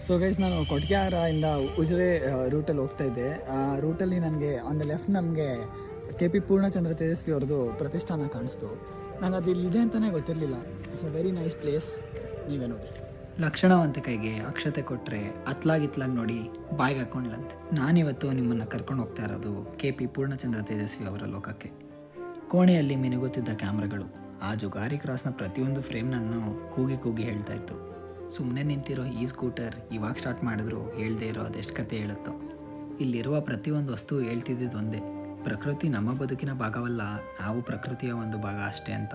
So guys, ನಾನು ಕೊಟ್ಗೆಹಾರದಿಂದ ಉಜಿರೆ ರೂಟಲ್ಲಿ ಹೋಗ್ತಾ ಇದ್ದೆ. ಆ ರೂಟಲ್ಲಿ ನನಗೆ ಆನ್ ದ ಲೆಫ್ಟ್ ನಮಗೆ KP ಪೂರ್ಣಚಂದ್ರ ತೇಜಸ್ವಿ ಅವ್ರದ್ದು ಪ್ರತಿಷ್ಠಾನ ಕಾಣಿಸ್ತು. ನಂಗೆ ಅದು ಇಲ್ಲಿದೆ ಅಂತಲೇ ಗೊತ್ತಿರಲಿಲ್ಲ. It's a very nice place. ನೀವೇ ನೋಡಿ. ಲಕ್ಷಣವಂತ ಕೈಗೆ ಅಕ್ಷತೆ ಕೊಟ್ಟರೆ ಅತ್ಲಾಗಿ ನೋಡಿ ಬಾಯಿಗೆ ಹಾಕೊಂಡ್ಲಂತೆ. ನಾನಿವತ್ತು ನಿಮ್ಮನ್ನು ಕರ್ಕೊಂಡು ಹೋಗ್ತಾ ಇರೋದು KP ಪೂರ್ಣಚಂದ್ರ ತೇಜಸ್ವಿ ಅವರ ಲೋಕಕ್ಕೆ. ಕೋಣೆಯಲ್ಲಿ ಮಿನುಗುತ್ತಿದ್ದ ಕ್ಯಾಮ್ರಾಗಳು ಆ ಜುಗಾರಿ ಕ್ರಾಸ್ನ ಪ್ರತಿಯೊಂದು ಫ್ರೇಮ್ನನ್ನು ಕೂಗಿ ಕೂಗಿ ಹೇಳ್ತಾ ಇತ್ತು. ಸುಮ್ಮನೆ ನಿಂತಿರೋ ಈ ಸ್ಕೂಟರ್ ಇವಾಗ ಸ್ಟಾರ್ಟ್ ಮಾಡಿದ್ರು ಹೇಳ್ದೇ ಇರೋ ಅದೆಷ್ಟು ಕತೆ ಹೇಳುತ್ತೋ. ಇಲ್ಲಿರುವ ಪ್ರತಿಯೊಂದು ವಸ್ತು ಹೇಳ್ತಿದ್ದಿದ್ದು ಒಂದೇ: ಪ್ರಕೃತಿ ನಮ್ಮ ಬದುಕಿನ ಭಾಗವಲ್ಲ, ನಾವು ಪ್ರಕೃತಿಯ ಒಂದು ಭಾಗ ಅಷ್ಟೇ ಅಂತ.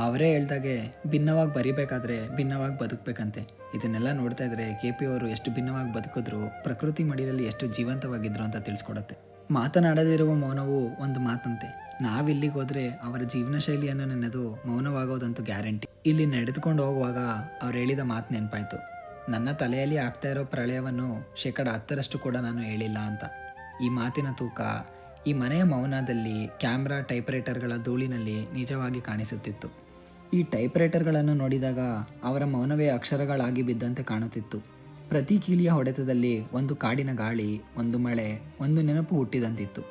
ಅವರೇ ಹೇಳ್ದಾಗೆ ಭಿನ್ನವಾಗಿ ಬರಿಬೇಕಾದ್ರೆ ಭಿನ್ನವಾಗಿ ಬದುಕಬೇಕಂತೆ. ಇದನ್ನೆಲ್ಲ ನೋಡ್ತಾ ಇದ್ರೆ KP ಅವರು ಎಷ್ಟು ಭಿನ್ನವಾಗಿ ಬದುಕಿದ್ರು, ಪ್ರಕೃತಿ ಮಡಿಲಲ್ಲಿ ಎಷ್ಟು ಜೀವಂತವಾಗಿದ್ರು ಅಂತ ತಿಳಿಸ್ಕೊಡತ್ತೆ. ಮಾತನಾಡದಿರುವ ಮೌನವು ಒಂದು ಮಾತಂತೆ. ನಾವಿಲ್ಲಿಗೆ ಹೋದ್ರೆ ಅವರ ಜೀವನ ಶೈಲಿಯನ್ನು ನೆನೆದು ಮೌನವಾಗೋದಂತೂ ಗ್ಯಾರಂಟಿ. ಇಲ್ಲಿ ನಡೆದುಕೊಂಡು ಹೋಗುವಾಗ ಅವ್ರು ಹೇಳಿದ ಮಾತು ನೆನಪಾಯ್ತು: ನನ್ನ ತಲೆಯಲ್ಲಿ ಆಗ್ತಾ ಇರೋ ಪ್ರಳಯವನ್ನು 10% ಕೂಡ ನಾನು ಹೇಳಿಲ್ಲ ಅಂತ. ಈ ಮಾತಿನ ತೂಕ ಈ ಮನೆಯ ಮೌನದಲ್ಲಿ, ಕ್ಯಾಮ್ರಾ ಟೈಪ್ರೈಟರ್ಗಳ ಧೂಳಿನಲ್ಲಿ ನಿಜವಾಗಿ ಕಾಣಿಸುತ್ತಿತ್ತು. ಈ ಟೈಪ್ರೈಟರ್ಗಳನ್ನು ನೋಡಿದಾಗ ಅವರ ಮೌನವೇ ಅಕ್ಷರಗಳಾಗಿ ಬಿದ್ದಂತೆ ಕಾಣುತ್ತಿತ್ತು. ಪ್ರತಿ ಕೀಲಿಯ ಹೊಡೆತದಲ್ಲಿ ಒಂದು ಕಾಡಿನ ಗಾಳಿ, ಒಂದು ಮಳೆ, ಒಂದು ನೆನಪು ಹುಟ್ಟಿದಂತಿತ್ತು.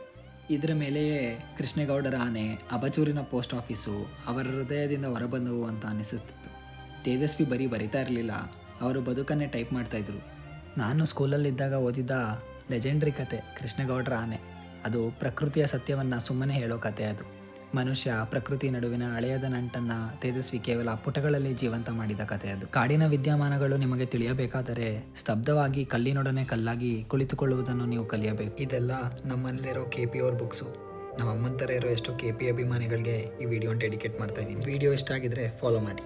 ಇದರ ಮೇಲೆಯೇ ಕೃಷ್ಣೇಗೌಡರ ಆನೆ, ಅಬಚೂರಿನ ಪೋಸ್ಟ್ ಆಫೀಸು ಅವರ ಹೃದಯದಿಂದ ಹೊರಬಂದವು ಅಂತ ಅನಿಸುತ್ತಿತ್ತು. ತೇಜಸ್ವಿ ಬರೀ ಬರಿತಾ ಇರಲಿಲ್ಲ, ಅವರು ಬದುಕನ್ನೇ ಟೈಪ್ ಮಾಡ್ತಾಯಿದ್ರು. ನಾನು ಸ್ಕೂಲಲ್ಲಿದ್ದಾಗ ಓದಿದ್ದ ಲೆಜೆಂಡ್ರಿ ಕತೆ ಕೃಷ್ಣೇಗೌಡರ ಆನೆ. ಅದು ಪ್ರಕೃತಿಯ ಸತ್ಯವನ್ನು ಸುಮ್ಮನೆ ಹೇಳೋ ಕತೆ. ಅದು ಮನುಷ್ಯ ಪ್ರಕೃತಿ ನಡುವಿನ ಹಳೆಯದ ನಂಟನ್ನು ತೇಜಸ್ವಿ ಕೇವಲ ಪುಟಗಳಲ್ಲಿ ಜೀವಂತ ಮಾಡಿದ ಕತೆ. ಅದು ಕಾಡಿನ ವಿದ್ಯಮಾನಗಳು ನಿಮಗೆ ತಿಳಿಯಬೇಕಾದರೆ ಸ್ತಬ್ಧವಾಗಿ ಕಲ್ಲಿನೊಡನೆ ಕಲ್ಲಾಗಿ ಕುಳಿತುಕೊಳ್ಳುವುದನ್ನು ನೀವು ಕಲಿಯಬೇಕು. ಇದೆಲ್ಲ ನಮ್ಮಲ್ಲಿರೋ KP ಅವ್ರ ಬುಕ್ಸು. ನಮ್ಮ ಅಮ್ಮನ ಥರ ಇರೋ ಎಷ್ಟೋ KP ಅಭಿಮಾನಿಗಳಿಗೆ ಈ ವಿಡಿಯೋನ ಡೆಡಿಕೇಟ್ ಮಾಡ್ತಾ ಇದ್ದೀನಿ. ವಿಡಿಯೋ ಇಷ್ಟ ಆಗಿದ್ರೆ ಫಾಲೋ ಮಾಡಿ.